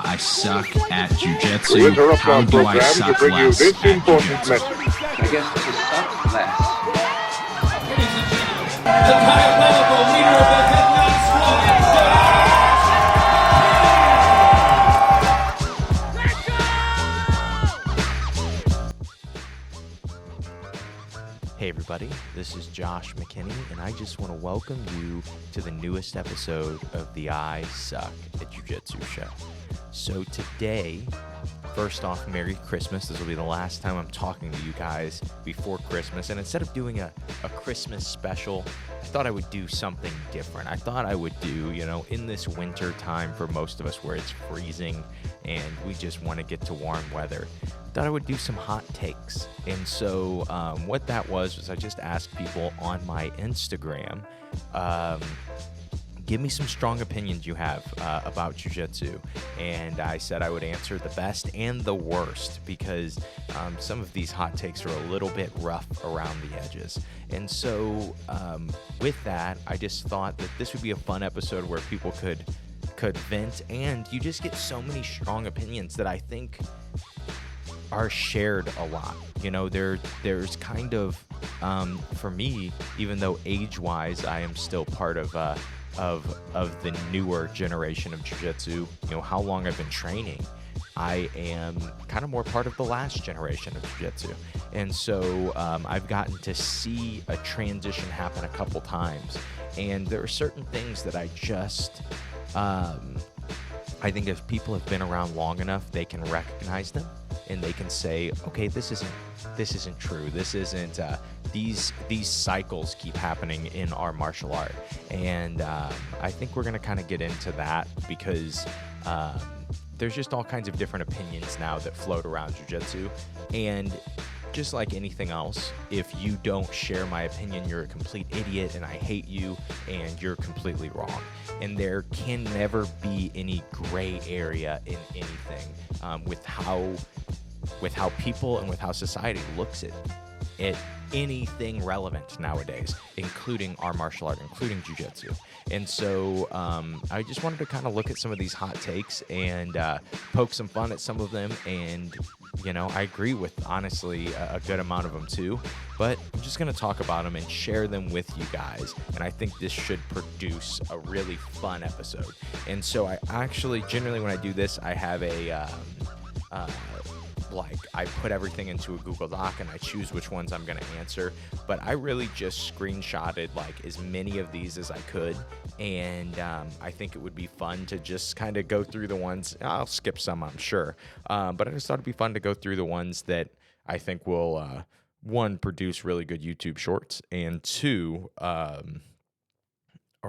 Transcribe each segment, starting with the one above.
I suck at jiu-jitsu. How do I suck less at jiu-jitsu? I guess to suck less. Ladies and gentlemen, the diabolical leader of the Head Knot Squad. Hey everybody, this is Josh McKinney, and I just want to welcome you to the newest episode of the I Suck at Jiu-Jitsu Show. So today, first off, Merry Christmas. This will be the last time I'm talking to you guys before Christmas, and instead of doing a Christmas special, I thought I would do something different. I thought I would do, in this winter time for most of us where it's freezing and we just want to get to warm weather, I thought I would do some hot takes. And so what that was I just asked people on my Instagram, give me some strong opinions you have about jiu-jitsu. And I said I would answer the best and the worst because some of these hot takes are a little bit rough around the edges. And so with that, I just thought that this would be a fun episode where people could vent, and you just get so many strong opinions that I think are shared a lot. There's kind of, for me, even though age-wise I am still part of the newer generation of jiu-jitsu, how long I've been training, I am kind of more part of the last generation of jiu-jitsu. And so I've gotten to see a transition happen a couple times. And there are certain things that I just, I think if people have been around long enough, they can recognize them and they can say, okay, this isn't true. This isn't, these cycles keep happening in our martial art. And I think we're going to kind of get into that because there's just all kinds of different opinions now that float around jiu-jitsu. And just like anything else, if you don't share my opinion, you're a complete idiot and I hate you and you're completely wrong. And there can never be any gray area in anything with how people and with how society looks at anything relevant nowadays, including our martial art, including jiu-jitsu. And so I just wanted to kind of look at some of these hot takes and poke some fun at some of them. And, I agree with, honestly, a good amount of them too. But I'm just going to talk about them and share them with you guys. And I think this should produce a really fun episode. And so I actually, generally when I do this, I have I put everything into a Google Doc and I choose which ones I'm going to answer. But I really just screenshotted as many of these as I could. And I think it would be fun to just kind of go through the ones. I'll skip some, I'm sure. But I just thought it'd be fun to go through the ones that I think will, one, produce really good YouTube shorts, and two, are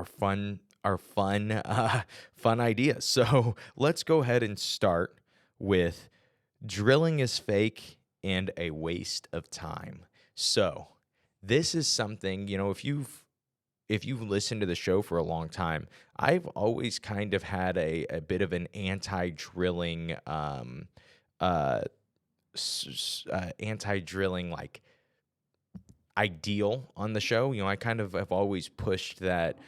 fun ideas. So let's go ahead and start with drilling is fake and a waste of time. So this is something, if you've listened to the show for a long time, I've always kind of had a bit of an anti-drilling ideal on the show. I kind of have always pushed that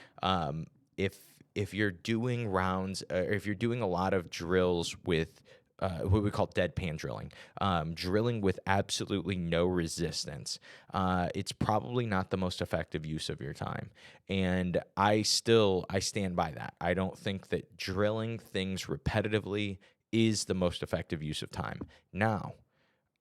if you're doing rounds, or if you're doing a lot of drills with what we call deadpan drilling, drilling with absolutely no resistance, it's probably not the most effective use of your time. And I stand by that. I don't think that drilling things repetitively is the most effective use of time. Now,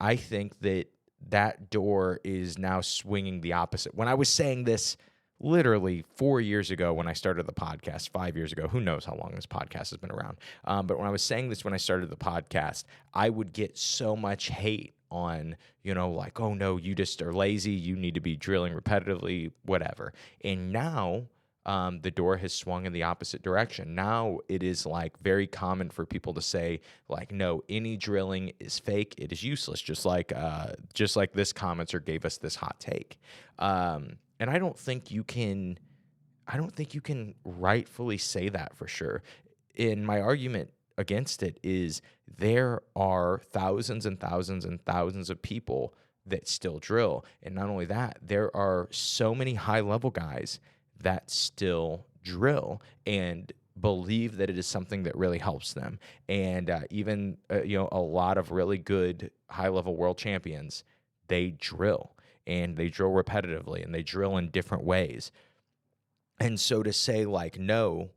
I think that door is now swinging the opposite. When I was saying this literally 4 years ago when I started the podcast, 5 years ago, who knows how long this podcast has been around. But when I was saying this when I started the podcast, I would get so much hate on, oh no, you just are lazy, you need to be drilling repetitively, whatever. And now the door has swung in the opposite direction. Now it is very common for people to say no, any drilling is fake, it is useless, just like this commenter gave us this hot take. And I don't think you can rightfully say that for sure. And my argument against it is there are thousands and thousands and thousands of people that still drill. And not only that, there are so many high-level guys that still drill. And believe that it is something that really helps them. And even a lot of really good high-level world champions, they drill, and they drill repetitively, and they drill in different ways. And so to say like, no,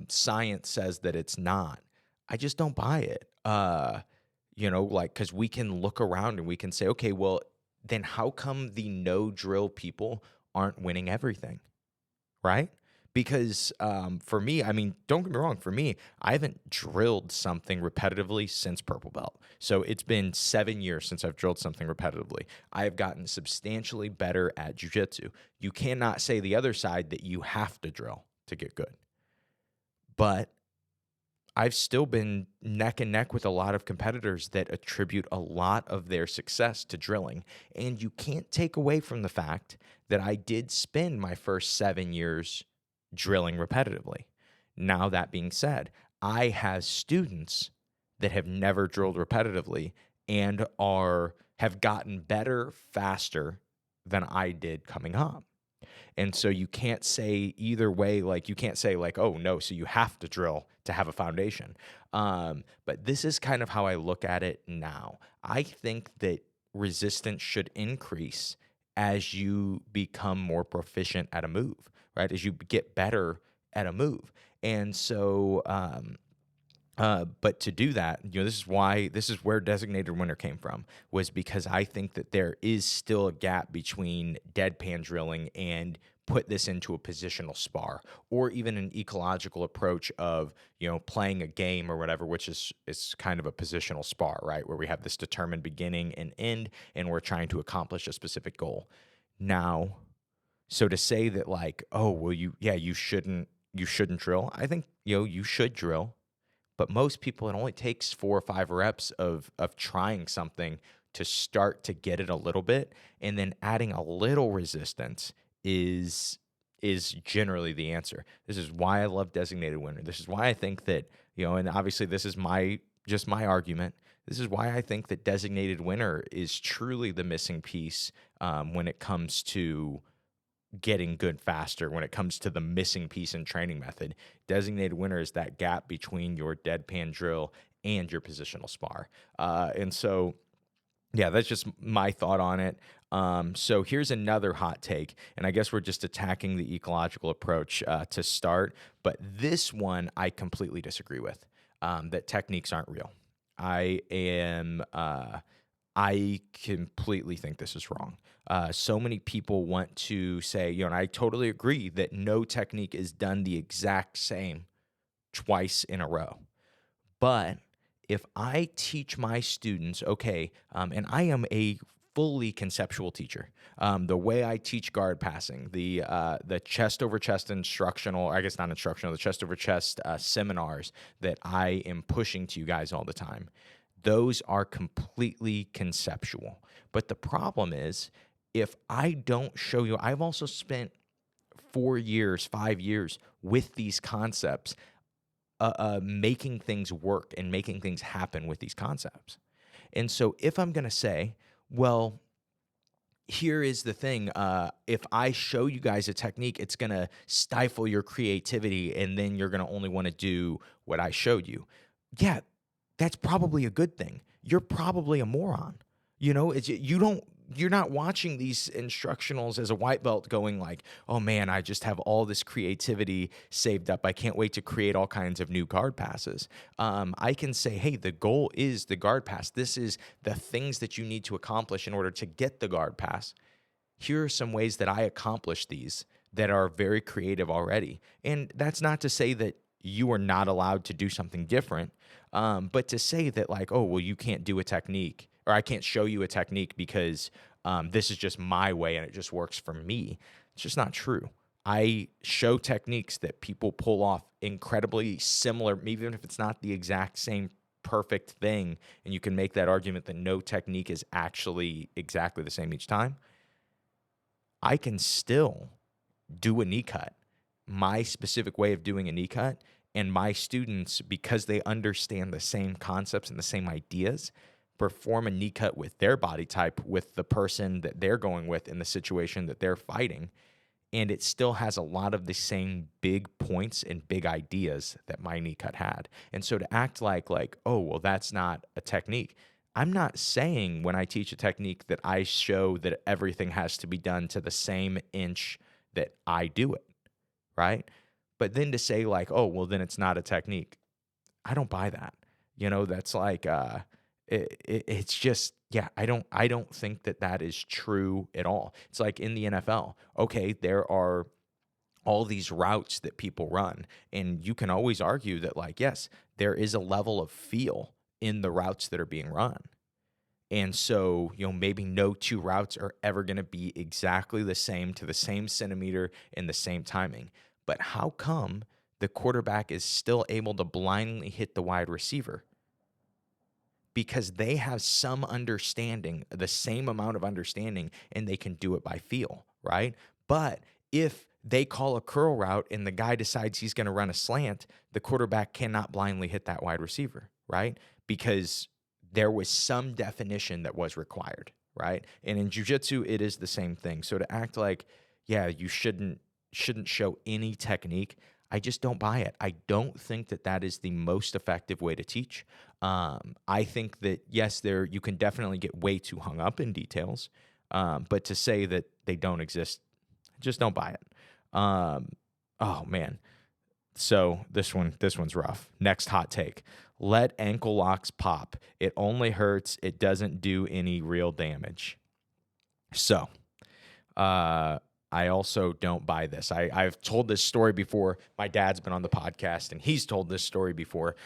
science says that it's not, I just don't buy it. Like, because we can look around and we can say, okay, well, then how come the no drill people aren't winning everything, right? Because for me, I mean, don't get me wrong, for me, I haven't drilled something repetitively since purple belt. So it's been 7 years since I've drilled something repetitively. I have gotten substantially better at jiu-jitsu. You cannot say the other side that you have to drill to get good. But I've still been neck and neck with a lot of competitors that attribute a lot of their success to drilling. And you can't take away from the fact that I did spend my first 7 years drilling repetitively. Now, that being said, I have students that have never drilled repetitively and have gotten better faster than I did coming up. And so you can't say either way, like you can't say like, oh no, so you have to drill to have a foundation. But this is kind of how I look at it now. I think that resistance should increase as you become more proficient at a move, right? As you get better at a move. And so, but to do that, this is where designated winner came from, was because I think that there is still a gap between deadpan drilling and put this into a positional spar, or even an ecological approach of, playing a game or whatever, which is kind of a positional spar, right? Where we have this determined beginning and end, and we're trying to accomplish a specific goal. Now, so to say that like, oh, well, you shouldn't drill. I think, you should drill. But most people, it only takes 4 or 5 reps of trying something to start to get it a little bit, and then adding a little resistance is generally the answer. This is why I love designated winner. This is why I think that, and obviously this is my argument. This is why I think that designated winner is truly the missing piece when it comes to getting good faster, when it comes to the missing piece in training method. Designated winner is that gap between your deadpan drill and your positional spar. And so, yeah, that's just my thought on it. So here's another hot take, and I guess we're just attacking the ecological approach to start. But this one I completely disagree with, that techniques aren't real. I completely think this is wrong. So many people want to say, and I totally agree that no technique is done the exact same twice in a row. But if I teach my students, okay, and I am a fully conceptual teacher. The way I teach guard passing, the chest over chest instructional, I guess not instructional, the chest over chest seminars that I am pushing to you guys all the time, those are completely conceptual. But the problem is, if I don't show you, I've also spent 4 years, 5 years with these concepts, making things work and making things happen with these concepts. And so if I'm going to say, well, here is the thing, if I show you guys a technique, it's going to stifle your creativity, and then you're going to only want to do what I showed you. Yeah, that's probably a good thing. You're probably a moron. You're not watching these instructionals as a white belt going like, oh man, I just have all this creativity saved up. I can't wait to create all kinds of new guard passes. I can say, hey, the goal is the guard pass. This is the things that you need to accomplish in order to get the guard pass. Here are some ways that I accomplish these that are very creative already. And that's not to say that you are not allowed to do something different, but to say that like, oh, well, you can't do a technique, or I can't show you a technique because this is just my way and it just works for me. It's just not true. I show techniques that people pull off incredibly similar, even if it's not the exact same perfect thing, and you can make that argument that no technique is actually exactly the same each time. I can still do a knee cut, my specific way of doing a knee cut, and my students, because they understand the same concepts and the same ideas, perform a knee cut with their body type, with the person that they're going with in the situation that they're fighting. and it still has a lot of the same big points and big ideas that my knee cut had. And so to act like, oh, well, that's not a technique. I'm not saying when I teach a technique that I show that everything has to be done to the same inch that I do it, right? But then to say like, oh, well, then it's not a technique. I don't buy that. That's like, it's just, yeah, I don't think that is true at all. It's like in the NFL. Okay, there are all these routes that people run, and you can always argue that, like, yes, there is a level of feel in the routes that are being run. And so, maybe no two routes are ever going to be exactly the same to the same centimeter in the same timing. But how come the quarterback is still able to blindly hit the wide receiver? Because they have some understanding, the same amount of understanding, and they can do it by feel, right? But if they call a curl route and the guy decides he's going to run a slant, the quarterback cannot blindly hit that wide receiver, right? Because there was some definition that was required, right? And in jiu-jitsu, it is the same thing. So to act like, yeah, you shouldn't show any technique, I just don't buy it. I don't think that is the most effective way to teach. I think that, yes, you can definitely get way too hung up in details, but to say that they don't exist, just don't buy it. Oh, man. So this one's rough. Next hot take. Let ankle locks pop. It only hurts. It doesn't do any real damage. So, I also don't buy this. I've told this story before. My dad's been on the podcast, and he's told this story before.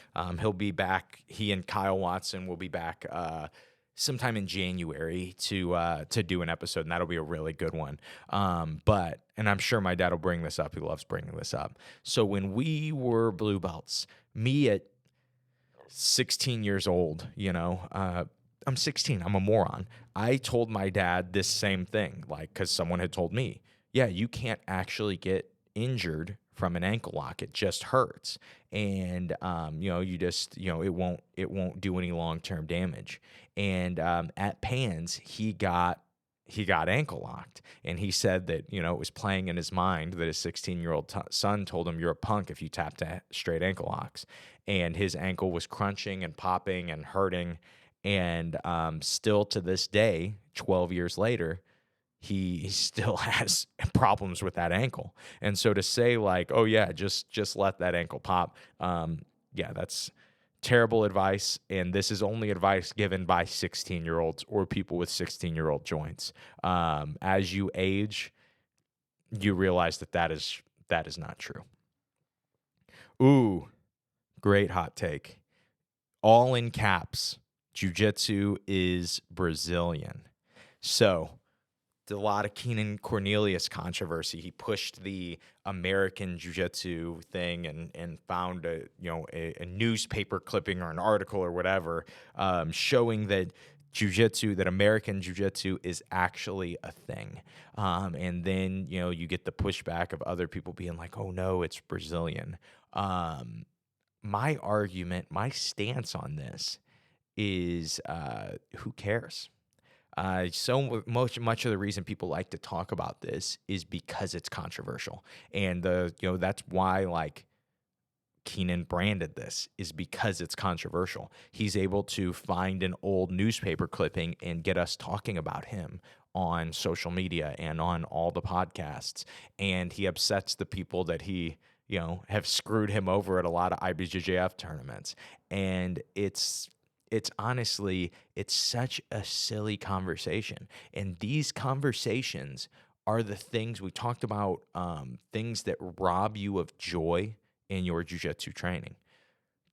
He'll be back. He and Kyle Watson will be back sometime in January to do an episode, and that'll be a really good one. And I'm sure my dad will bring this up. He loves bringing this up. So when we were blue belts, me at 16 years old, I'm 16. I'm a moron. I told my dad this same thing, because someone had told me, yeah, you can't actually get injured from an ankle lock. It just hurts. And, you just, it won't do any long-term damage. And at Pans, he got ankle locked. And he said that, it was playing in his mind that his 16-year-old son told him, you're a punk if you tap straight ankle locks. And his ankle was crunching and popping and hurting. And still to this day, 12 years later, he still has problems with that ankle. And so to say like, oh yeah, just let that ankle pop. Yeah, that's terrible advice. And this is only advice given by 16-year-olds or people with 16-year-old joints. As you age, you realize that is not true. Ooh, great hot take. All in caps. Jiu-Jitsu is Brazilian. So, a lot of Keenan Cornelius controversy. He pushed the American Jiu-Jitsu thing and found a newspaper clipping or an article or whatever showing that American Jiu-Jitsu is actually a thing. And then, you get the pushback of other people being like, oh no, it's Brazilian. My argument, my stance on this is who cares? So much of the reason people like to talk about this is because it's controversial, and that's why Keenan branded this, is because it's controversial. He's able to find an old newspaper clipping and get us talking about him on social media and on all the podcasts, and he upsets the people that he have screwed him over at a lot of IBJJF tournaments, and it's honestly, it's such a silly conversation. And these conversations are the things we talked about, things that rob you of joy in your jiu-jitsu training.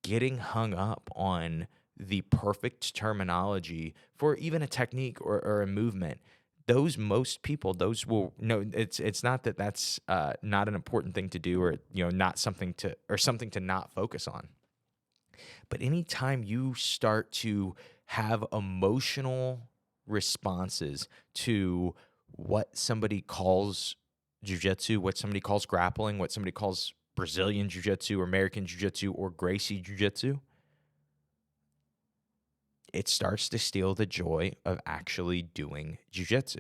Getting hung up on the perfect terminology for even a technique or a movement. Most people will know it's not that's not an important thing to do, or not something to not focus on. But anytime you start to have emotional responses to what somebody calls jiu-jitsu, what somebody calls grappling, what somebody calls Brazilian jiu-jitsu or American jiu-jitsu or Gracie jiu-jitsu, it starts to steal the joy of actually doing jiu-jitsu.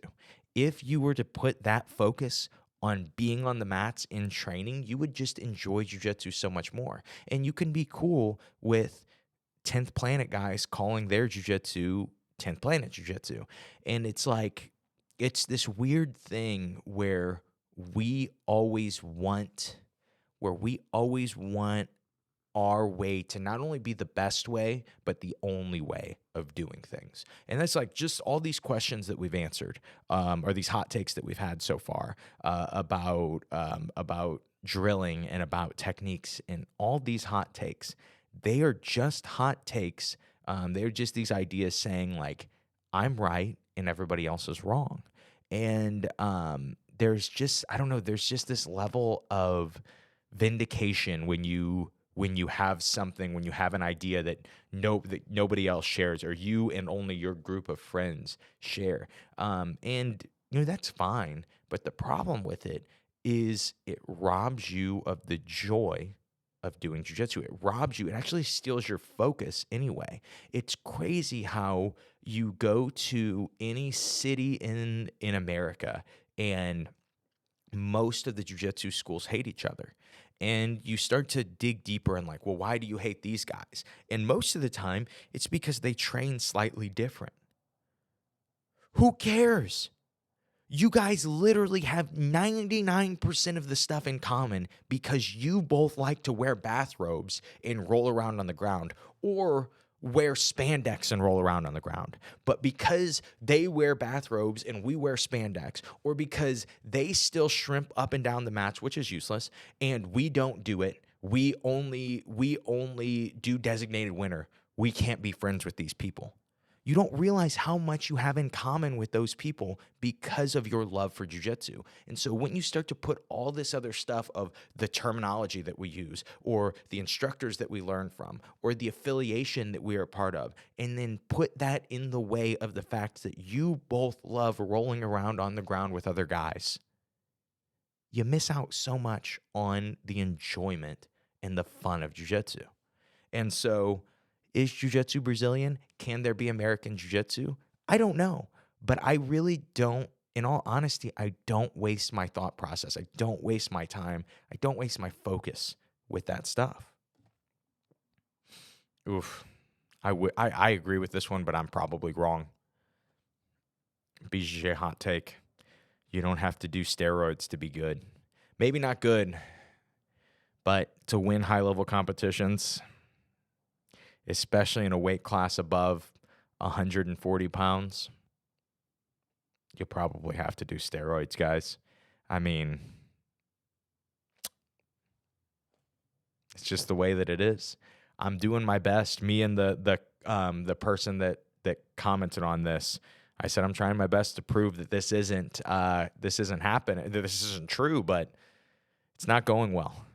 If you were to put that focus on being on the mats in training, you would just enjoy jiu-jitsu so much more. And you can be cool with 10th Planet guys calling their jiu-jitsu 10th Planet Jiu-Jitsu. And it's like, it's this weird thing where we always want our way to not only be the best way, but the only way of doing things. And that's like just all these questions that we've answered, or these hot takes that we've had so far, about drilling and about techniques, and all these hot takes. They are just hot takes. They're just these ideas saying like, I'm right and everybody else is wrong. And there's just, I don't know, there's just this level of vindication when you have something, when you have an idea that nobody else shares, or you and only your group of friends share. And that's fine. But the problem with it is it robs you of the joy of doing jiu-jitsu. It robs you. It actually steals your focus anyway. It's crazy how you go to any city in America, and most of the jiu-jitsu schools hate each other. And you start to dig deeper and like, well, why do you hate these guys? And most of the time, it's because they train slightly different. Who cares? You guys literally have 99% of the stuff in common because you both like to wear bathrobes and roll around on the ground, or wear spandex and roll around on the ground. But because they wear bathrobes and we wear spandex, or because they still shrimp up and down the mats, which is useless, and we don't do it, we only do designated winner, we can't be friends with these people. You don't realize how much you have in common with those people because of your love for jiu-jitsu. And so when you start to put all this other stuff of the terminology that we use, or the instructors that we learn from, or the affiliation that we are a part of, and then put that in the way of the fact that you both love rolling around on the ground with other guys, you miss out so much on the enjoyment and the fun of jiu-jitsu. And so, is jiu-jitsu Brazilian? Can there be American jiu-jitsu? I don't know. But I really don't, in all honesty, I don't waste my thought process. I don't waste my time. I don't waste my focus with that stuff. Oof. I agree with this one, but I'm probably wrong. BJJ hot take. You don't have to do steroids to be good. Maybe not good, but to win high-level competitions, especially in a weight class above 140 pounds, you probably have to do steroids, guys. I mean, it's just the way that it is. I'm doing my best. Me and the person that commented on this, I said I'm trying my best to prove that this isn't happening, that this isn't true, but it's not going well.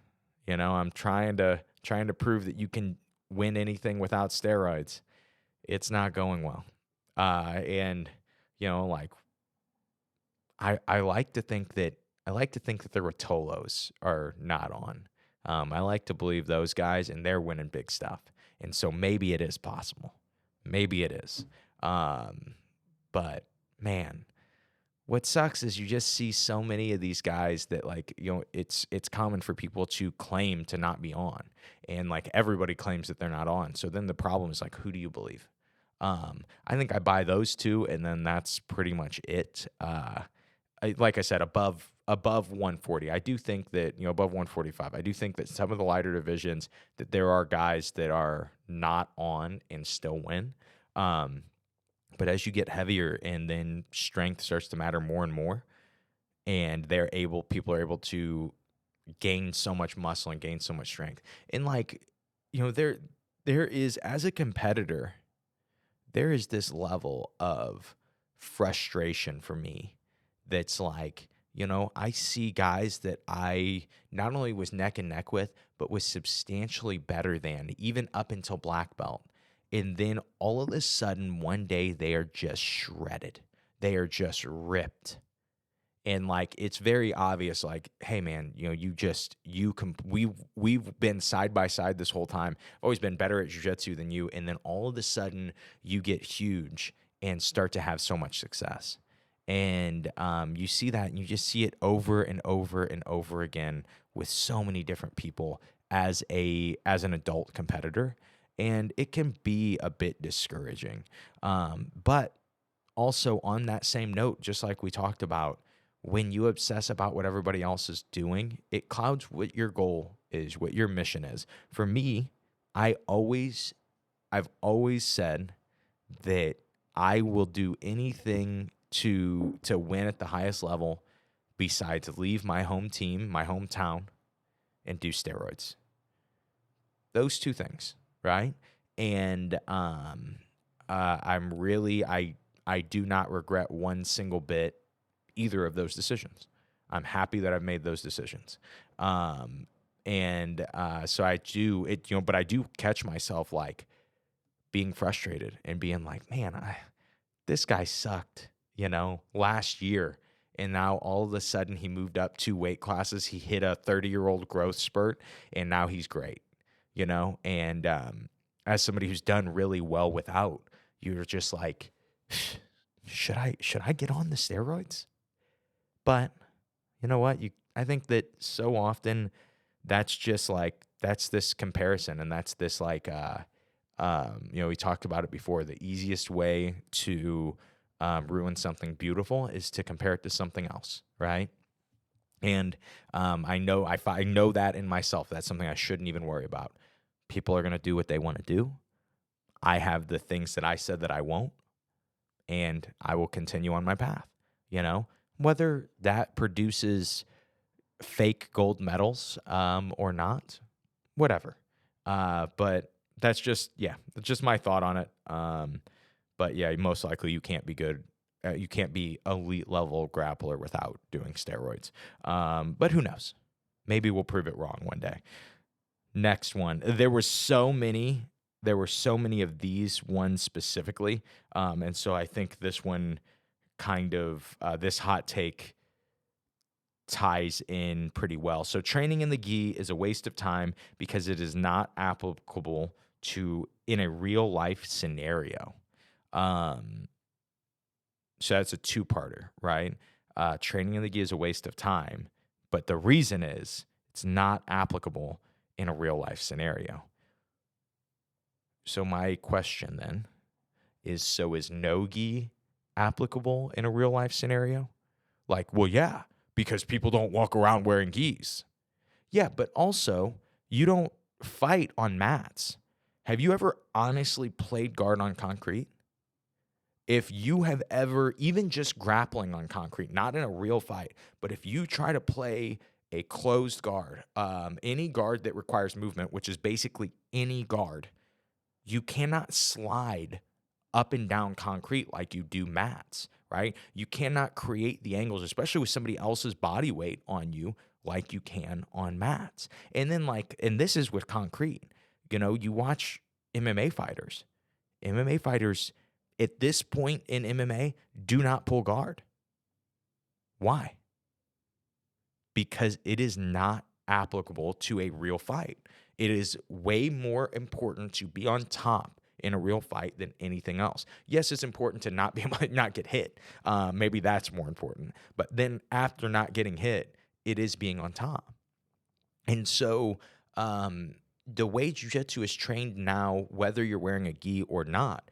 I'm trying to prove that you can win anything without steroids. It's not going well. And like, I like to think that the Rotolos are not on. I like to believe those guys, and they're winning big stuff. And so maybe it is possible. Maybe it is. But man, what sucks is you just see so many of these guys that it's common for people to claim to not be on, and like everybody claims that they're not on. So then the problem is like, who do you believe? I think I buy those two, and then that's pretty much it. Like I said, above 140, I do think that, above 145, I do think that some of the lighter divisions, that there are guys that are not on and still win. But as you get heavier, and then strength starts to matter more and more, and people are able to gain so much muscle and gain so much strength. And there is, as a competitor, there is this level of frustration for me that's like, I see guys that I not only was neck and neck with, but was substantially better than, even up until black belt. And then all of a sudden, one day, they are just shredded. They are just ripped. And it's very obvious, hey man, we've been side by side this whole time. I've always been better at jiu-jitsu than you. And then all of a sudden you get huge and start to have so much success. And you see that, and you just see it over and over and over again with so many different people as an adult competitor, and it can be a bit discouraging. But also on that same note, just like we talked about, when you obsess about what everybody else is doing, it clouds what your goal is, what your mission is. For me, I've always said that I will do anything to win at the highest level besides leave my home team, my hometown, and do steroids. Those two things, right? And I do not regret one single bit either of those decisions. I'm happy that I've made those decisions. So I do it, but I do catch myself like being frustrated and being like, man, this guy sucked, last year. And now all of a sudden he moved up 2 weight classes. He hit a 30-year-old growth spurt, and now he's great, And as somebody who's done really well without, you're just like, should I get on the steroids? But you know what? I think that so often that's this comparison, and that's this like, we talked about it before. The easiest way to ruin something beautiful is to compare it to something else, right? And I know that in myself. That's something I shouldn't even worry about. People are going to do what they want to do. I have the things that I said that I won't, and I will continue on my path, whether that produces fake gold medals or not, whatever. But that's just my thought on it. But yeah, most likely you can't be good. You can't be elite level grappler without doing steroids. But who knows? Maybe we'll prove it wrong one day. Next one. There were so many of these ones specifically. And so I think this one kind of, this hot take ties in pretty well. So training in the gi is a waste of time because it is not applicable in a real life scenario. So that's a 2-parter, right? Training in the gi is a waste of time, but the reason is it's not applicable in a real life scenario. So my question then is no gi applicable in a real life scenario? Like, well, yeah, because people don't walk around wearing gis. Yeah, but also you don't fight on mats. Have you ever honestly played guard on concrete? If you have ever, even just grappling on concrete, not in a real fight, but if you try to play a closed guard, any guard that requires movement, which is basically any guard, you cannot slide up and down concrete like you do mats, right? You cannot create the angles, especially with somebody else's body weight on you, like you can on mats. And then and this is with concrete. You watch MMA fighters. MMA fighters at this point in MMA do not pull guard. Why? Because it is not applicable to a real fight. It is way more important to be on top in a real fight than anything else. Yes, it's important to not get hit. Maybe that's more important. But then after not getting hit, it is being on top. And so the way jiu-jitsu is trained now, whether you're wearing a gi or not,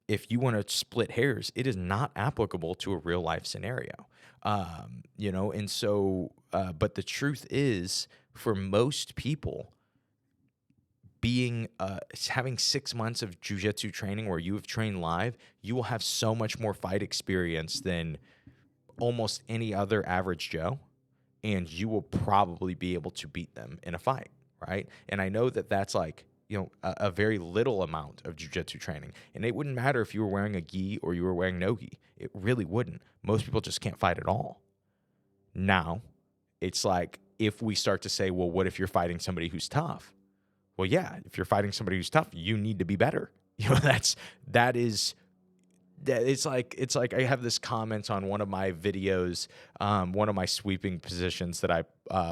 if you want to split hairs, it is not applicable to a real life scenario. And so, but the truth is, for most people, having 6 months of jiu-jitsu training where you have trained live, you will have so much more fight experience than almost any other average Joe, and you will probably be able to beat them in a fight, right? And I know that that's a very little amount of jiu-jitsu training, and it wouldn't matter if you were wearing a gi or you were wearing no gi. It really wouldn't. Most people just can't fight at all. Now, it's like if we start to say, well, what if you're fighting somebody who's tough? Well, yeah, if you're fighting somebody who's tough, you need to be better. It's like I have this comment on one of my videos, one of my sweeping positions that I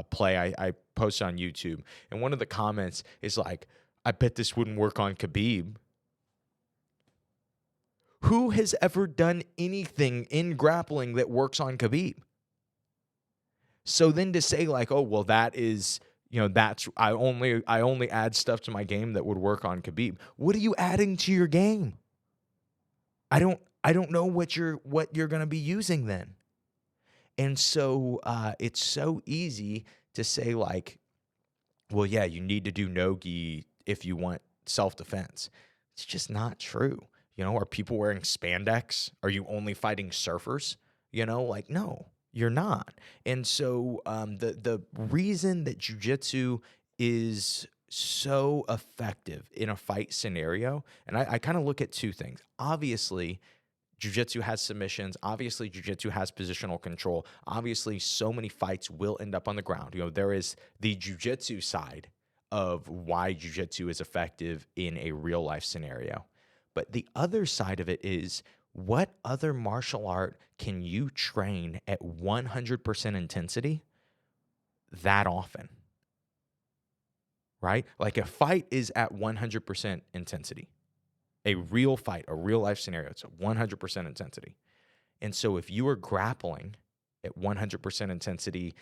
play. I post on YouTube, and one of the comments is like, I bet this wouldn't work on Khabib. Who has ever done anything in grappling that works on Khabib? So then to say like, oh, well, that is, that's I only add stuff to my game that would work on Khabib. What are you adding to your game? I don't know what you're going to be using then. And so it's so easy to say like, well, yeah, you need to do no-gi if you want self-defense. It's just not true. Are people wearing spandex? Are you only fighting surfers? Like, no, you're not. And so the reason that jiu-jitsu is so effective in a fight scenario, and I kind of look at two things. Obviously, jiu-jitsu has submissions. Obviously, jiu-jitsu has positional control. Obviously, so many fights will end up on the ground. There is the jiu-jitsu side of why jiu-jitsu is effective in a real-life scenario. But the other side of it is, what other martial art can you train at 100% intensity that often? Right? Like a fight is at 100% intensity. A real fight, a real life scenario, it's 100% intensity. And so if you are grappling at 100% intensity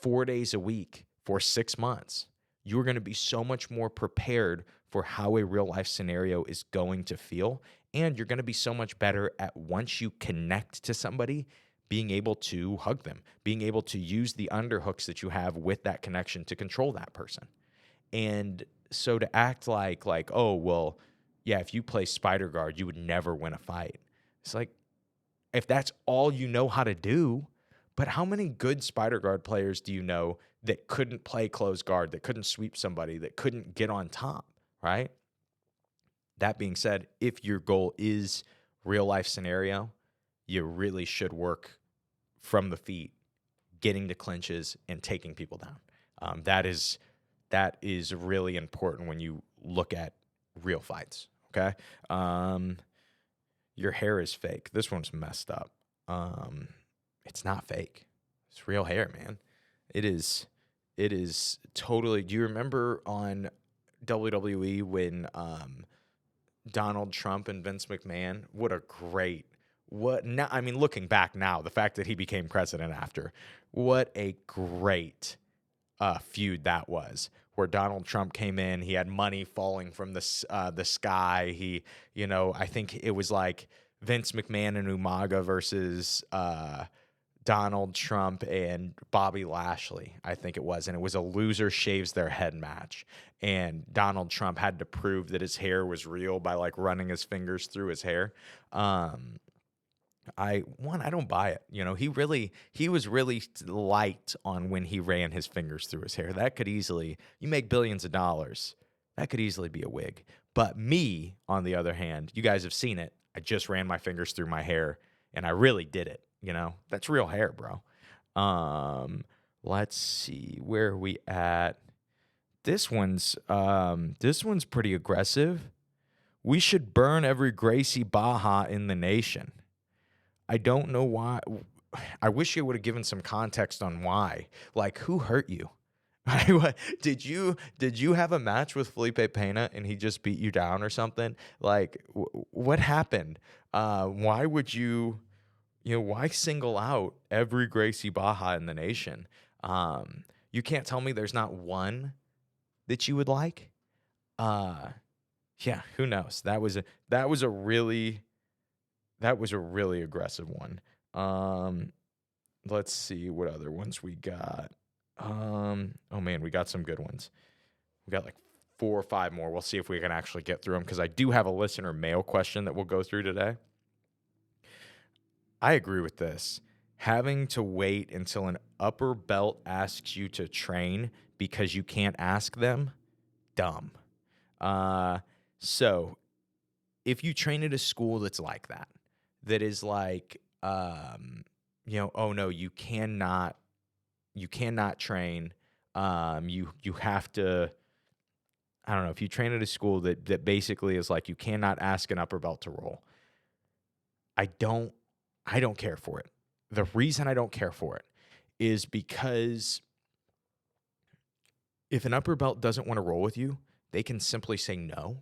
4 days a week for 6 months, you're going to be so much more prepared for how a real life scenario is going to feel. And you're going to be so much better at, once you connect to somebody, being able to hug them, being able to use the underhooks that you have with that connection to control that person. And so to act like, oh, well, yeah, if you play spider guard, you would never win a fight. It's like, if that's all you know how to do, but how many good spider guard players do you know that couldn't play close guard, that couldn't sweep somebody, that couldn't get on top, right? That being said, if your goal is real life scenario, you really should work from the feet, getting to clinches and taking people down. That is really important when you look at real fights. Okay. Your hair is fake. This one's messed up. It's not fake. It's real hair, man. It is totally. Do you remember on WWE when Donald Trump and Vince McMahon? Looking back now, the fact that he became president after, what a great feud that was, where Donald Trump came in, he had money falling from the sky. He, I think it was like Vince McMahon and Umaga versus Donald Trump and Bobby Lashley, I think it was. And it was a loser shaves their head match. And Donald Trump had to prove that his hair was real by like running his fingers through his hair. I don't buy it. He was really light on when he ran his fingers through his hair. That could easily, you make billions of dollars, that could easily be a wig. But me, on the other hand, you guys have seen it. I just ran my fingers through my hair and I really did it. That's real hair, bro. Let's see, where are we at? This one's pretty aggressive. We should burn every Gracie Baja in the nation. I don't know why. I wish you would have given some context on why. Like, who hurt you? Did you have a match with Felipe Pena and he just beat you down or something? Like, what happened? Why would you why single out every Gracie Baja in the nation? You can't tell me there's not one that you would like. Yeah, who knows? That was a really aggressive one. Let's see what other ones we got. Oh man, we got some good ones. We got like 4 or 5 more. We'll see if we can actually get through them, because I do have a listener mail question that we'll go through today. I agree with this. Having to wait until an upper belt asks you to train because you can't ask them, dumb. So if you train at a school that's like that is like, oh no, you cannot train. You have to, I don't know, if you train at a school that basically is like, you cannot ask an upper belt to roll. I don't care for it. The reason I don't care for it is because if an upper belt doesn't want to roll with you, they can simply say no.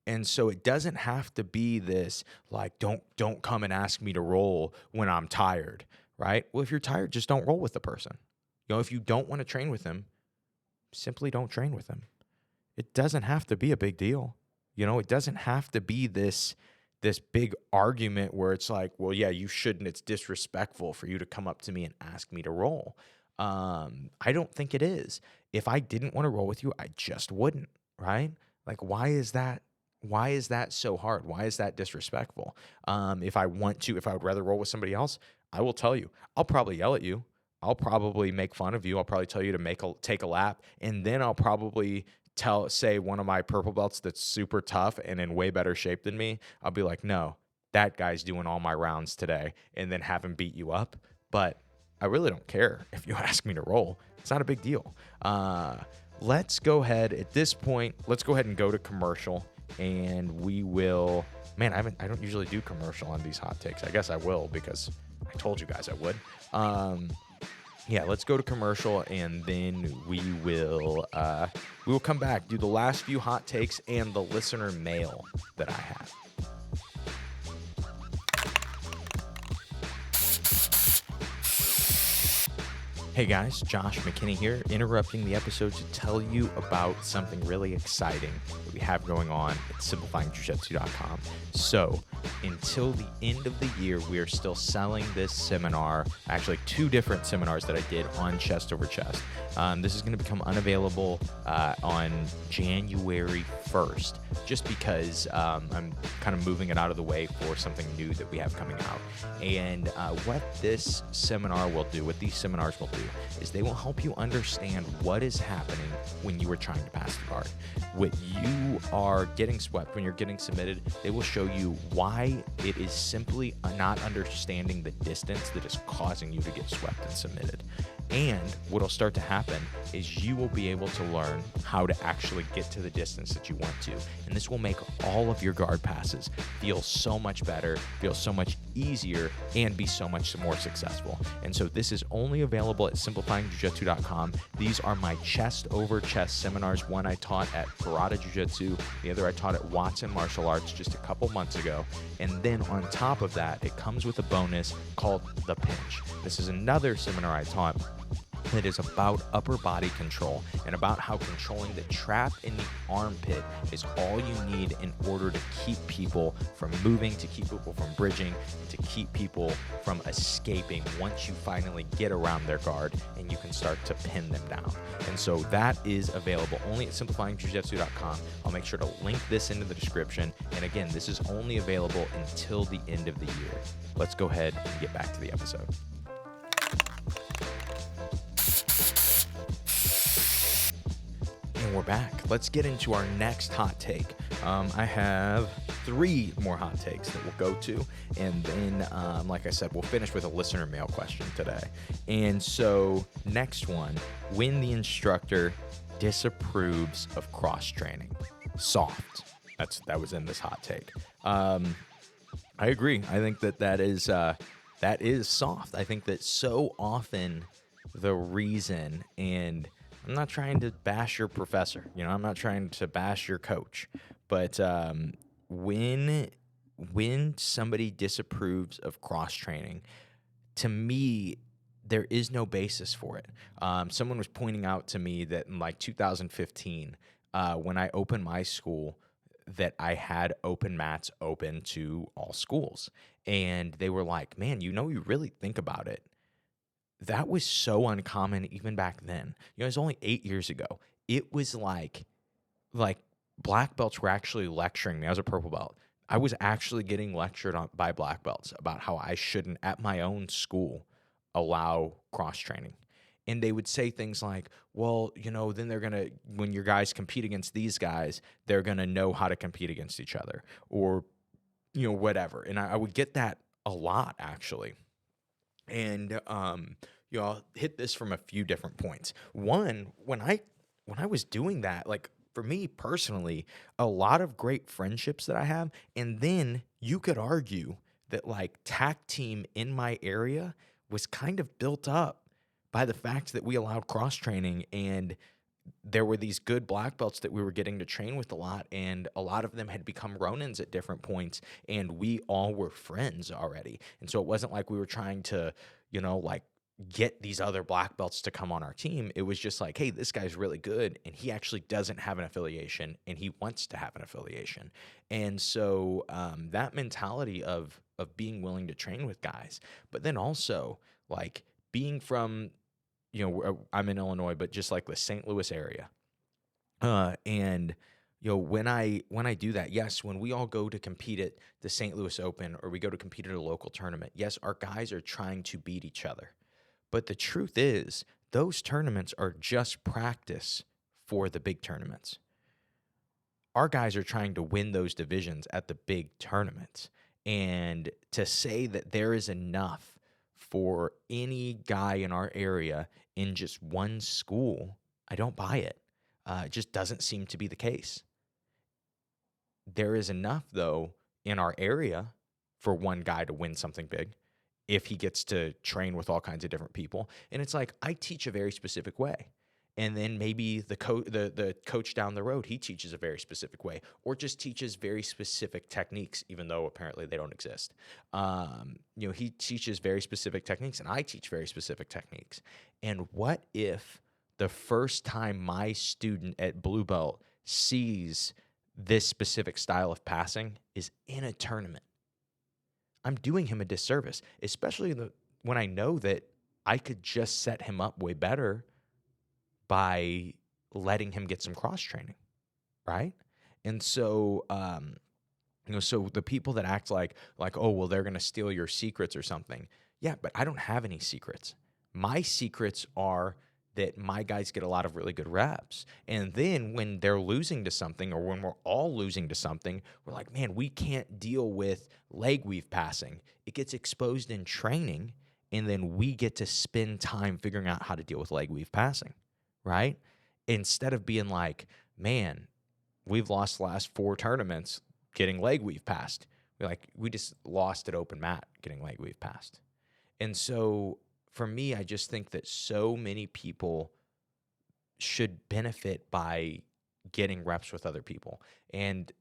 And so it doesn't have to be this like, don't come and ask me to roll when I'm tired, right? Well, if you're tired, just don't roll with the person. If you don't want to train with them, simply don't train with them. It doesn't have to be a big deal. It doesn't have to be this big argument where it's like, well, yeah, you shouldn't. It's disrespectful for you to come up to me and ask me to roll. I don't think it is. If I didn't want to roll with you, I just wouldn't, right? Like, why is that? Why is that so hard? Why is that disrespectful? If I would rather roll with somebody else, I will tell you. I'll probably yell at you. I'll probably make fun of you. I'll probably tell you to take a lap, and then I'll probably say one of my purple belts that's super tough and in way better shape than me. I'll be like, no, that guy's doing all my rounds today, and then have him beat you up. But I really don't care if you ask me to roll. It's not a big deal. Let's go ahead at this point. Let's go ahead and go to commercial, and we will. Man, I don't usually do commercial on these hot takes. I guess I will because I told you guys I would. Yeah, let's go to commercial, and then we will come back, do the last few hot takes and the listener mail that I have. Hey guys, Josh McKinney here, interrupting the episode to tell you about something really exciting that we have going on at simplifyingjujitsu.com. So, until the end of the year, we are still selling this seminar, actually 2 different seminars that I did on chest over chest. This is going to become unavailable on January 1st, just because I'm kind of moving it out of the way for something new that we have coming out. And what these seminars will do, is they will help you understand what is happening when you are trying to pass the guard. When you are getting swept, when you're getting submitted, they will show you why it is simply not understanding the distance that is causing you to get swept and submitted. And what will start to happen is you will be able to learn how to actually get to the distance that you want to. And this will make all of your guard passes feel so much better, feel so much easier, and be so much more successful. And so this is only available at simplifyingjujitsu.com. These are my chest over chest seminars. One I taught at Parada Jiu-Jitsu, the other I taught at Watson Martial Arts just a couple months ago. And then on top of that, it comes with a bonus called The Pinch. This is another seminar I taught that is about upper body control and about how controlling the trap in the armpit is all you need in order to keep people from moving, to keep people from bridging, and to keep people from escaping once you finally get around their guard and you can start to pin them down. And so that is available only at simplifyingjujitsu.com. I'll make sure to link this into the description. And again, this is only available until the end of the year. Let's go ahead and get back to the episode. And we're back. Let's get into our next hot take. I have 3 more hot takes that we'll go to. And then, like I said, we'll finish with a listener mail question today. And so next one, when the instructor disapproves of cross-training. Soft. That was in this hot take. I agree. I think that is soft. I think that so often the reason, and I'm not trying to bash your professor, I'm not trying to bash your coach, but when somebody disapproves of cross-training, to me, there is no basis for it. Someone was pointing out to me that in like 2015, when I opened my school, that I had open mats open to all schools. And they were like, man, you really think about it. That was so uncommon even back then. It was only 8 years ago. It was like black belts were actually lecturing me. I was a purple belt. I was actually getting lectured on by black belts about how I shouldn't, at my own school, allow cross-training. And they would say things like, well, then they're going to, when your guys compete against these guys, they're going to know how to compete against each other, or, whatever. And I would get that a lot, actually. And, I'll hit this from a few different points. One, when I was doing that, like, for me personally, a lot of great friendships that I have, and then you could argue that, like, TAC team in my area was kind of built up by the fact that we allowed cross-training, and there were these good black belts that we were getting to train with a lot, and a lot of them had become Ronins at different points, and we all were friends already. And so it wasn't like we were trying to, like get these other black belts to come on our team. It was just like, hey, this guy's really good, and he actually doesn't have an affiliation, and he wants to have an affiliation. And so that mentality of being willing to train with guys, but then also like being from, I'm in Illinois, but just like the St. Louis area. And when I do that, yes, when we all go to compete at the St. Louis Open or we go to compete at a local tournament, yes, our guys are trying to beat each other. But the truth is, those tournaments are just practice for the big tournaments. Our guys are trying to win those divisions at the big tournaments. And to say that there is enough for any guy in our area in just one school, I don't buy it. It just doesn't seem to be the case. There is enough, though, in our area for one guy to win something big if he gets to train with all kinds of different people. And it's like, I teach a very specific way. And then maybe the coach down the road, he teaches a very specific way, or just teaches very specific techniques, even though apparently they don't exist. He teaches very specific techniques, and I teach very specific techniques. And what if the first time my student at Blue Belt sees this specific style of passing is in a tournament? I'm doing him a disservice, especially when I know that I could just set him up way better by letting him get some cross training, right? And so, so the people that act like, oh, well, they're going to steal your secrets or something. Yeah, but I don't have any secrets. My secrets are that my guys get a lot of really good reps. And then when they're losing to something, or when we're all losing to something, we're like, man, we can't deal with leg weave passing. It gets exposed in training, and then we get to spend time figuring out how to deal with leg weave passing, right? Instead of being like, man, we've lost the last 4 tournaments getting leg weave passed. We just lost at open mat getting leg weave passed. And so for me, I just think that so many people should benefit by getting reps with other people. And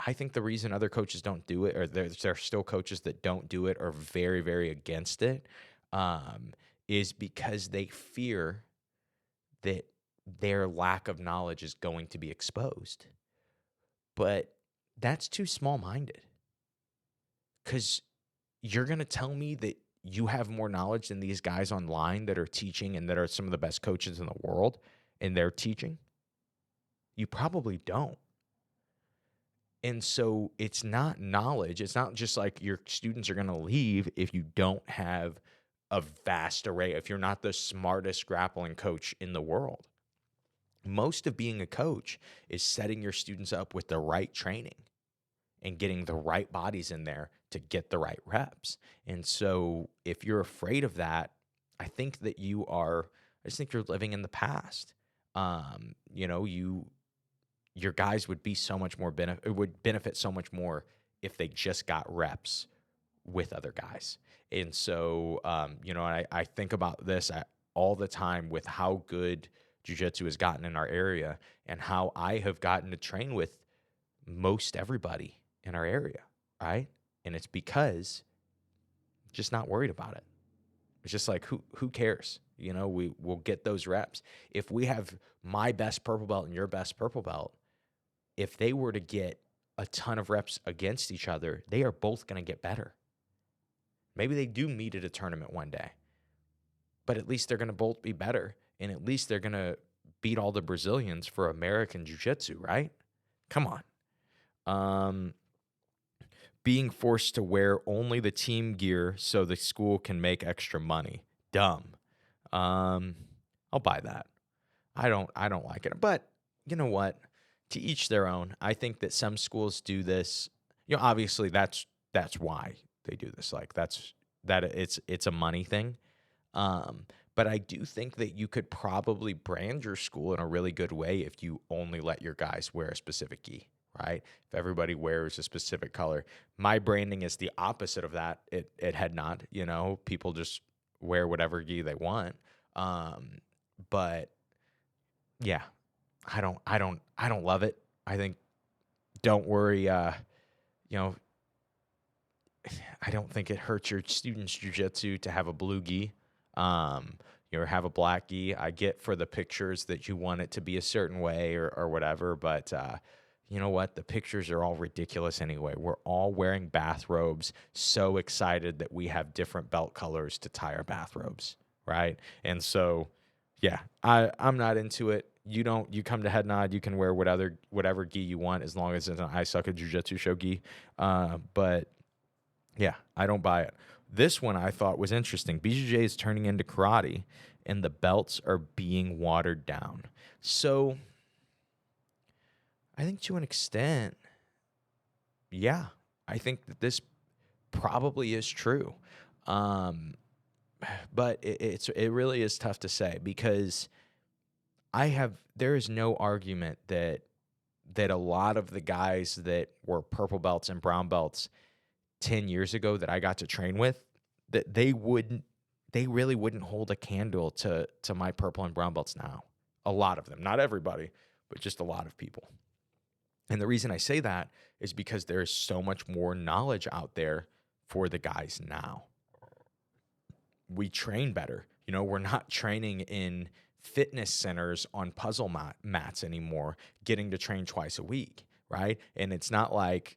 I think the reason other coaches don't do it, or there are still coaches that don't do it or very, very against it, is because they fear that their lack of knowledge is going to be exposed. But that's too small-minded. Because you're going to tell me that you have more knowledge than these guys online that are teaching and that are some of the best coaches in the world, and they're teaching? You probably don't. And so it's not knowledge. It's not just like your students are going to leave if you don't have a vast array, if you're not the smartest grappling coach in the world. Most of being a coach is setting your students up with the right training and getting the right bodies in there to get the right reps. And so if you're afraid of that, I think that I just think you're living in the past. Your guys would be so much more would benefit so much more if they just got reps with other guys. And so, I think about this all the time with how good jiu-jitsu has gotten in our area and how I have gotten to train with most everybody in our area, right? And it's because I'm just not worried about it. It's just like, who cares? We'll get those reps. If we have my best purple belt and your best purple belt, if they were to get a ton of reps against each other, they are both going to get better. Maybe they do meet at a tournament one day, but at least they're going to both be better, and at least they're going to beat all the Brazilians for American Jiu-Jitsu, right? Come on. Being forced to wear only the team gear so the school can make extra money. Dumb. I'll buy that. I don't like it. But you know what? To each their own. I think that some schools do this. Obviously that's why they do this. Like it's a money thing. But I do think that you could probably brand your school in a really good way if you only let your guys wear a specific gi, right? If everybody wears a specific color. My branding is the opposite of that. It had not, people just wear whatever gi they want. But yeah, I don't love it. I think, don't worry, you know, I don't think it hurts your students' jiu-jitsu to have a blue gi, or have a black gi. I get for the pictures that you want it to be a certain way or whatever, but you know what? The pictures are all ridiculous anyway. We're all wearing bathrobes, so excited that we have different belt colors to tie our bathrobes, right? And so, yeah, I'm not into it. You come to Head Nod, you can wear whatever gi you want as long as it's an I Suck at Jiu-Jitsu Show gi. But yeah, I don't buy it. This one I thought was interesting. BJJ is turning into karate, and the belts are being watered down. So I think to an extent, yeah, I think that this probably is true. But it really is tough to say, because there is no argument that a lot of the guys that were purple belts and brown belts 10 years ago that I got to train with, that they really wouldn't hold a candle to my purple and brown belts now. A lot of them, not everybody, but just a lot of people. And the reason I say that is because there is so much more knowledge out there for the guys now. We train better. We're not training in fitness centers on puzzle mats anymore, getting to train twice a week, right? And it's not like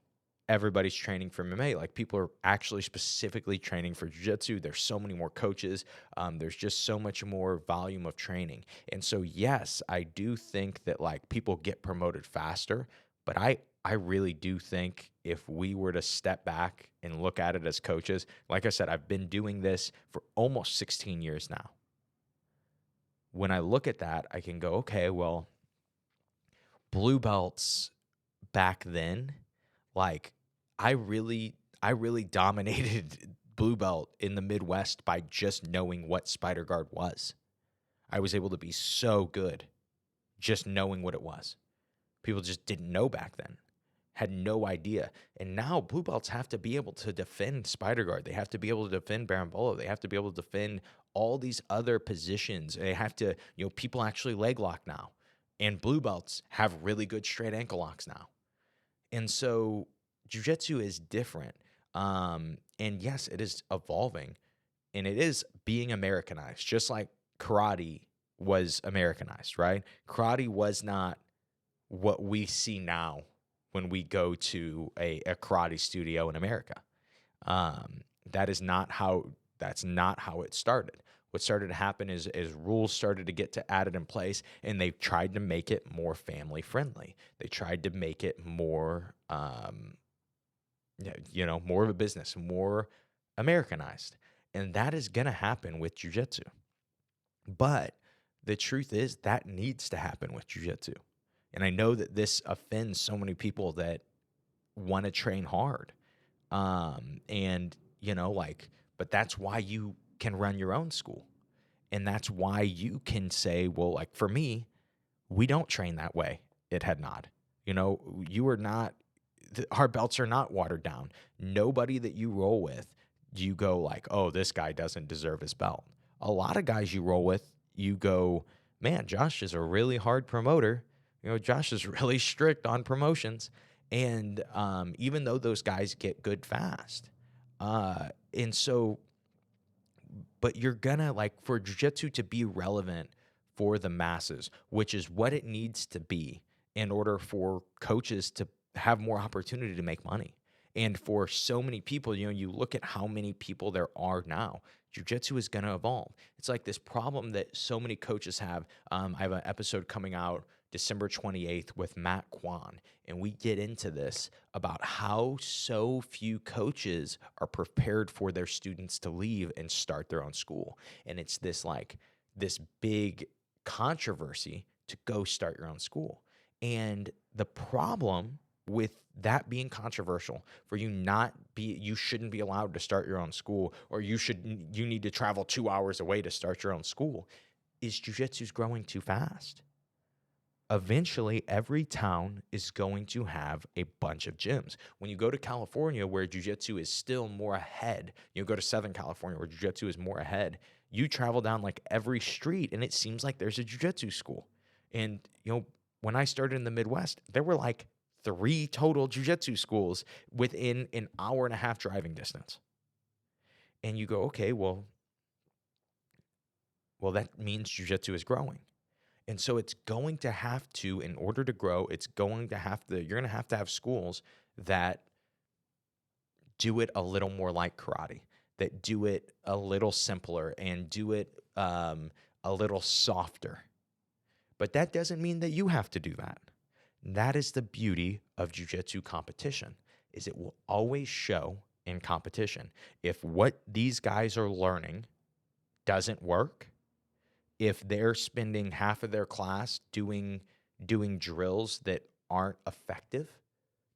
everybody's training for MMA. Like, people are actually specifically training for jiu-jitsu. There's so many more coaches. There's just so much more volume of training. And so, yes, I do think that, like, people get promoted faster, but I really do think if we were to step back and look at it as coaches, like I said, I've been doing this for almost 16 years now. When I look at that, I can go, okay, well, blue belts back then, like, I really dominated blue belt in the Midwest by just knowing what spider guard was. I was able to be so good just knowing what it was. People just didn't know back then, had no idea. And now blue belts have to be able to defend spider guard. They have to be able to defend berimbolo. They have to be able to defend all these other positions. They have to, people actually leg lock now. And blue belts have really good straight ankle locks now. And so jiu-jitsu is different. And yes, it is evolving, and it is being Americanized, just like karate was Americanized, right? Karate was not what we see now when we go to a karate studio in America. That's not how it started. What started to happen is rules started to get added in place, and they tried to make it more family friendly. They tried to make it more, more of a business, more Americanized. And that is going to happen with jiu-jitsu. But the truth is that needs to happen with jiu-jitsu. And I know that this offends so many people that want to train hard. But that's why you can run your own school. And that's why you can say, well, like, for me, we don't train that way at Head Nod. Our belts are not watered down. Nobody that you roll with, you go like, oh, this guy doesn't deserve his belt. A lot of guys you roll with, you go, man, Josh is a really hard promoter. Josh is really strict on promotions. And even though those guys get good fast. But you're gonna, like, for jiu-jitsu to be relevant for the masses, which is what it needs to be in order for coaches to have more opportunity to make money. And for so many people, you look at how many people there are now. Jiu-jitsu is going to evolve. It's like this problem that so many coaches have. I have an episode coming out December 28th with Matt Kwan, and we get into this about how so few coaches are prepared for their students to leave and start their own school. And it's this big controversy to go start your own school. And the problem with that being controversial, for you shouldn't be allowed to start your own school, or you need to travel 2 hours away to start your own school, is jiu-jitsu's growing too fast. Eventually, every town is going to have a bunch of gyms. When you go to California, where jiu-jitsu is still more ahead, you go to Southern California, where jiu-jitsu is more ahead, you travel down like every street, and it seems like there's a jiu-jitsu school. And, when I started in the Midwest, there were like 3 total jiu-jitsu schools within an hour and a half driving distance. And you go, okay, well, that means jiu-jitsu is growing. And so it's going to have to, in order to grow, you're going to have have schools that do it a little more like karate, that do it a little simpler and do it a little softer. But that doesn't mean that you have to do that. That is the beauty of jiu-jitsu competition, is it will always show in competition. If what these guys are learning doesn't work, if they're spending half of their class doing drills that aren't effective,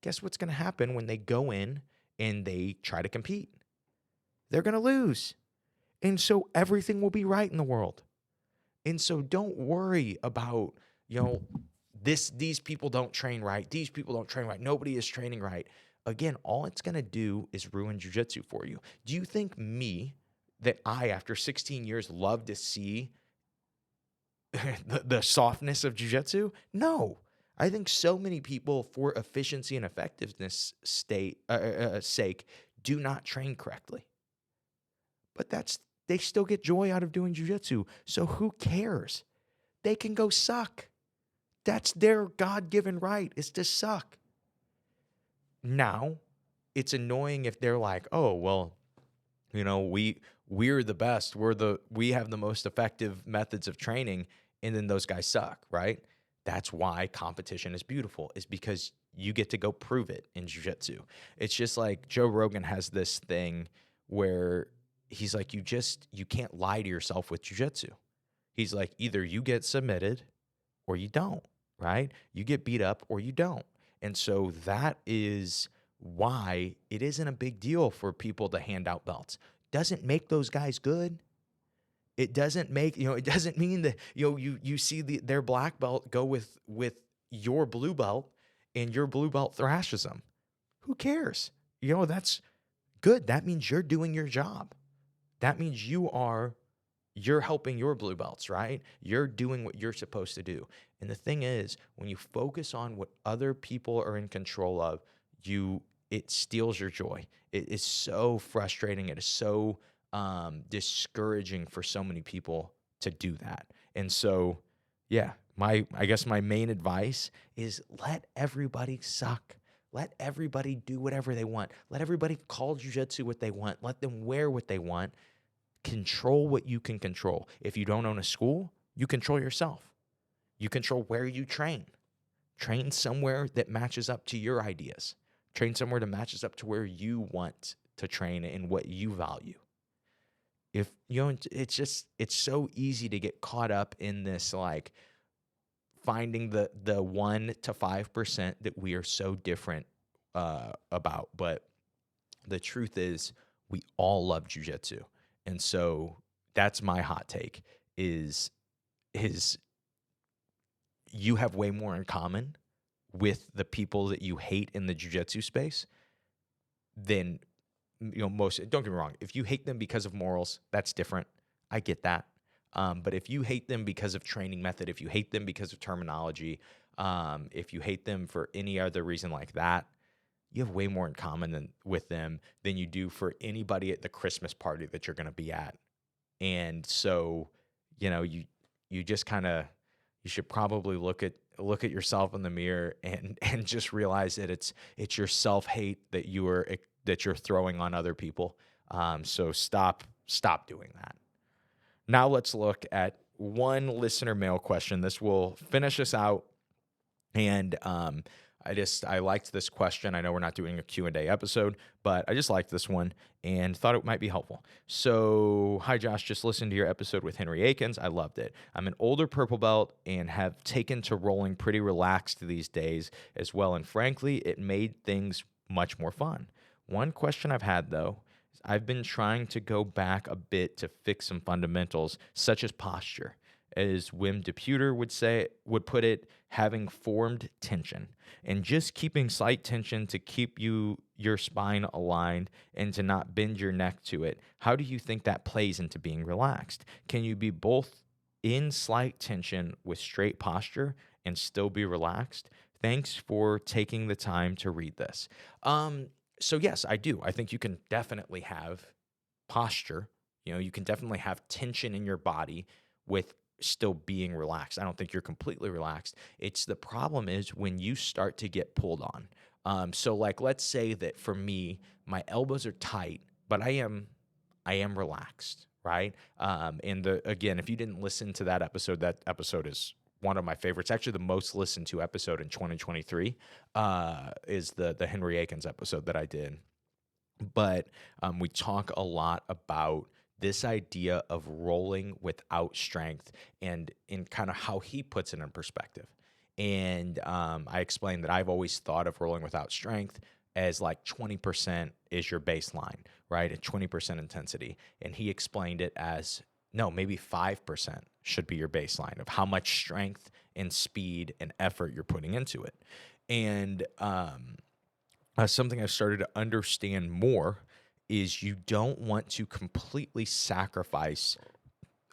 guess what's going to happen when they go in and they try to compete? They're going to lose. And so everything will be right in the world. And so don't worry about, these people don't train right. These people don't train right. Nobody is training right. Again, all it's going to do is ruin jiu-jitsu for you. Do you think that I, after 16 years, love to see the softness of jiu-jitsu? No. I think so many people, for efficiency and effectiveness sake, do not train correctly. But they still get joy out of doing jiu-jitsu. So who cares? They can go suck. That's their God-given right, is to suck. Now, it's annoying if they're like, oh, well, we're the best. We have the most effective methods of training, and then those guys suck, right? That's why competition is beautiful, is because you get to go prove it in jiu-jitsu. It's just like Joe Rogan has this thing where he's like, you can't lie to yourself with jiu-jitsu. He's like, either you get submitted or you don't, right? You get beat up or you don't. And so that is why it isn't a big deal for people to hand out belts. Doesn't make those guys good. It doesn't make, it doesn't mean that, you see their black belt go with your blue belt and your blue belt thrashes them. Who cares? That's good. That means you're doing your job. That means you're helping your blue belts, right? You're doing what you're supposed to do. And the thing is, when you focus on what other people are in control of, it steals your joy. It is so frustrating. It is so discouraging for so many people to do that. And so, yeah, I guess my main advice is let everybody suck. Let everybody do whatever they want. Let everybody call jiu-jitsu what they want. Let them wear what they want. Control what you can control. If you don't own a school, you control yourself. You control where you train. Train somewhere that matches up to your ideas. Train somewhere that matches up to where you want to train and what you value. If it's so easy to get caught up in this, like, finding the 1 to 5% that we are so different about. But the truth is, we all love jiu-jitsu. And so that's my hot take is you have way more in common with the people that you hate in the jiu-jitsu space than most. Don't get me wrong. If you hate them because of morals, that's different. I get that. But if you hate them because of training method, if you hate them because of terminology, if you hate them for any other reason like that, you have way more in common with them than you do for anybody at the Christmas party that you're going to be at. And so, you just kind of, you should probably look at yourself in the mirror and just realize that it's your self-hate that you're throwing on other people. So stop doing that. Now let's look at one listener mail question. This will finish us out. And I liked this question. I know we're not doing a Q&A episode, but I just liked this one and thought it might be helpful. So, hi Josh, just listened to your episode with Henry Akins. I loved it. I'm an older purple belt and have taken to rolling pretty relaxed these days as well. And frankly, it made things much more fun. One question I've had though, is I've been trying to go back a bit to fix some fundamentals such as posture. As Wim Deputer would put it, having formed tension and just keeping slight tension to keep your spine aligned and to not bend your neck to it. How do you think that plays into being relaxed? Can you be both in slight tension with straight posture and still be relaxed. Thanks for taking the time to read this. So yes, I do. I think you can definitely have posture. You can definitely have tension in your body with still being relaxed. I don't think you're completely relaxed. It's the problem is when you start to get pulled on. So like, let's say that for me, my elbows are tight, but I am relaxed, right? Again, if you didn't listen to that episode is one of my favorites. Actually, the most listened to episode in 2023 is the Henry Akins episode that I did. But we talk a lot about this idea of rolling without strength and in kind of how he puts it in perspective. And I explained that I've always thought of rolling without strength as like 20% is your baseline, right? At 20% intensity. And he explained it as, no, maybe 5% should be your baseline of how much strength and speed and effort you're putting into it. And something I've started to understand more is you don't want to completely sacrifice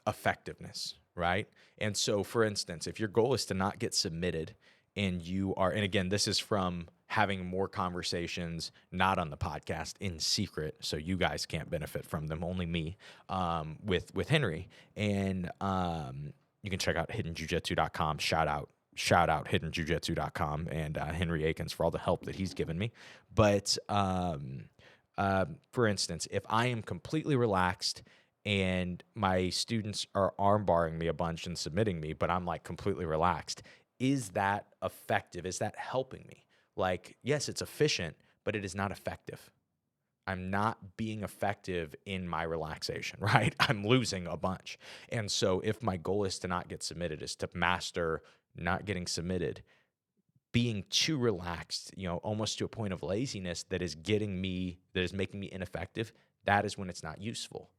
effectiveness, right? And so, for instance, if your goal is to not get submitted and and again, this is from having more conversations, not on the podcast, in secret, so you guys can't benefit from them, only me, with Henry. And you can check out hiddenjujitsu.com, shout out hiddenjujitsu.com and Henry Akins for all the help that he's given me. But for instance, if I am completely relaxed and my students are arm barring me a bunch and submitting me, but I'm like completely relaxed, is that effective? Is that helping me? Like, yes, it's efficient, but it is not effective. I'm not being effective in my relaxation, right? I'm losing a bunch. And so if my goal is to not get submitted, is to master not getting submitted, being too relaxed, almost to a point of laziness that is making me ineffective, that is when it's not useful.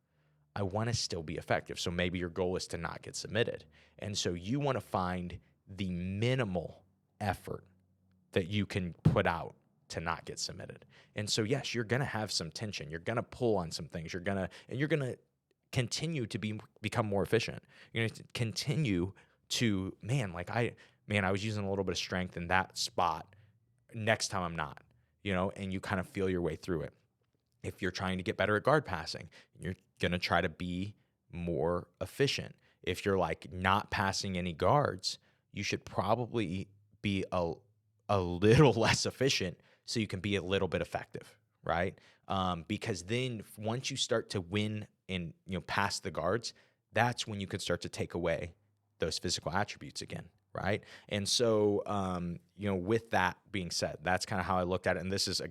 I want to still be effective. So maybe your goal is to not get submitted. And so you want to find the minimal effort that you can put out to not get submitted. And so, yes, you're going to have some tension. You're going to pull on some things. You're going to continue to become more efficient. You're going to continue to, I was using a little bit of strength in that spot. Next time I'm not, and you kind of feel your way through it. If you're trying to get better at guard passing, you're going to try to be more efficient. If you're like not passing any guards, you should probably be a little less efficient so you can be a little bit effective, right? Because then once you start to win and pass the guards, that's when you can start to take away those physical attributes again, right? And so, with that being said, that's kind of how I looked at it. And this is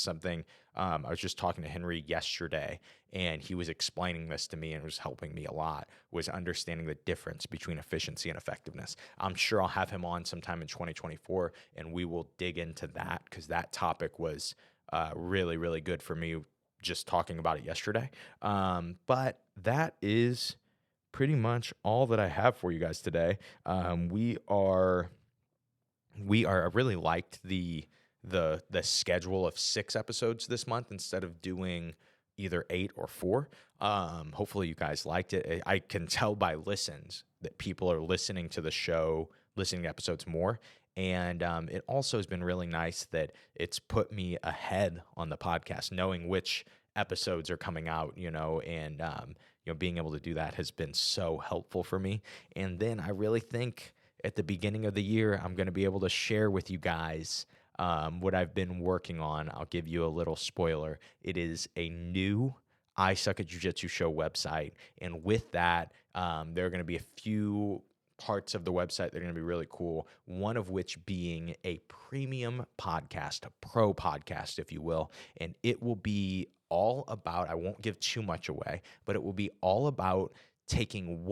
something I was just talking to Henry yesterday, and he was explaining this to me and it was helping me a lot, was understanding the difference between efficiency and effectiveness. I'm sure I'll have him on sometime in 2024, and we will dig into that because that topic was really, really good for me just talking about it yesterday. But that is pretty much all that I have for you guys today. I really liked the schedule of 6 episodes this month instead of doing either 8 or 4. Hopefully you guys liked it. I can tell by listens that people are listening to the show, listening to episodes more. And it also has been really nice that it's put me ahead on the podcast, knowing which episodes are coming out, and being able to do that has been so helpful for me. And then I really think at the beginning of the year, I'm going to be able to share with you guys what I've been working on. I'll give you a little spoiler. It is a new I Suck at Jiu-Jitsu Show website. And with that, there are going to be a few parts of the website that are going to be really cool, one of which being a premium podcast, a pro podcast, if you will. And it will be all about, I won't give too much away, but it will be all about taking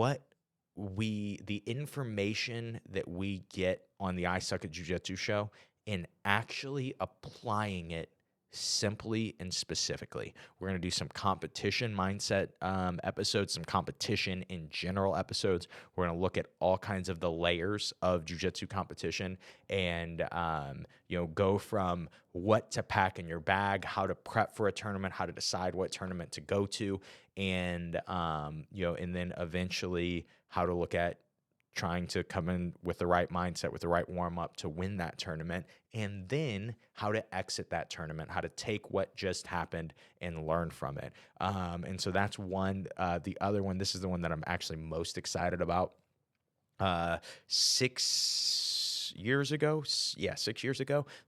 the information that we get on the I Suck at Jiu-Jitsu show and actually applying it simply and specifically. We're going to do some competition mindset episodes, some competition in general episodes. We're going to look at all kinds of the layers of jiu-jitsu competition and, go from what to pack in your bag, how to prep for a tournament, how to decide what tournament to go to, and, and then eventually how to look at trying to come in with the right mindset, with the right warm-up to win that tournament, and then how to exit that tournament, how to take what just happened and learn from it. And so that's one. The other one, this is the one that I'm actually most excited about. 6 years ago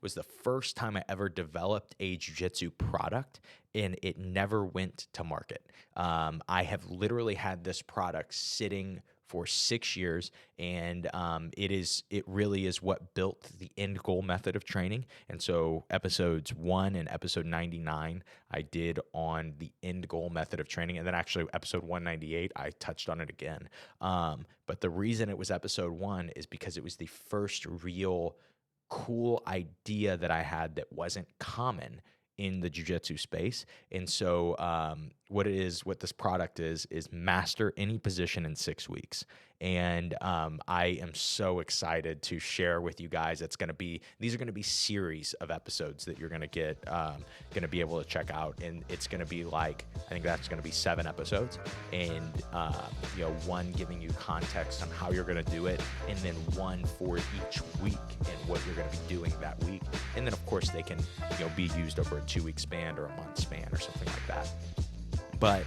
was the first time I ever developed a jiu-jitsu product, and it never went to market. I have literally had this product sitting for 6 years, and it really is what built the end goal method of training. And so episodes 1 and episode 99 I did on the end goal method of training, and then actually episode 198 I touched on it again. But the reason it was episode 1 is because it was the first real cool idea that I had that wasn't common in the jiu-jitsu space. And so what this product is master any position in 6 weeks. And I am so excited to share with you guys. These are going to be series of episodes that you're going to get, going to be able to check out. And it's going to be I think that's going to be 7 episodes, and one giving you context on how you're going to do it, and then one for each week and what you're going to be doing that week. And then of course they can, be used over a 2-week span or a month span or something like that. But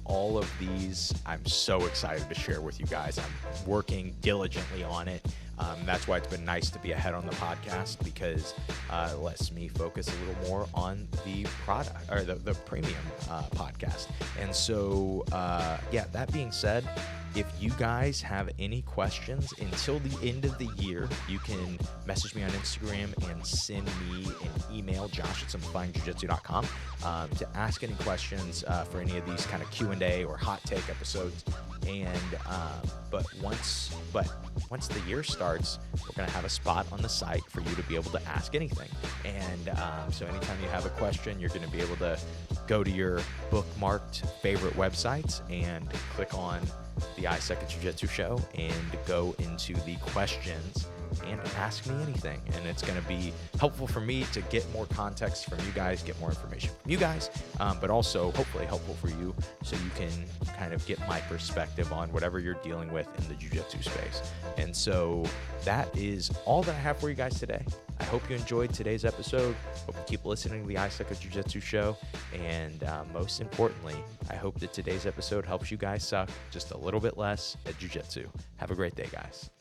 all of these, I'm so excited to share with you guys. I'm working diligently on it. That's why it's been nice to be ahead on the podcast, because it lets me focus a little more on the product, or the premium podcast. And so, that being said, if you guys have any questions until the end of the year, you can message me on Instagram and send me an email, josh@simplifyingjujitsu.com, to ask any questions for any of these kind of Q&A or hot take episodes. And but once the year starts, we're going to have a spot on the site for you to be able to ask anything. And so anytime you have a question, you're going to be able to go to your bookmarked favorite websites and click on the Jiu-Jitsu Show and go into the questions and ask me anything. And it's going to be helpful for me to get more context from you guys, get more information from you guys, but also hopefully helpful for you so you can kind of get my perspective on whatever you're dealing with in the jiu-jitsu space. And so that is all that I have for you guys today. I hope you enjoyed today's episode. Hope you keep listening to the Jiu-Jitsu Show. And most importantly, I hope that today's episode helps you guys suck just a little bit less at jiu-jitsu. Have a great day, guys.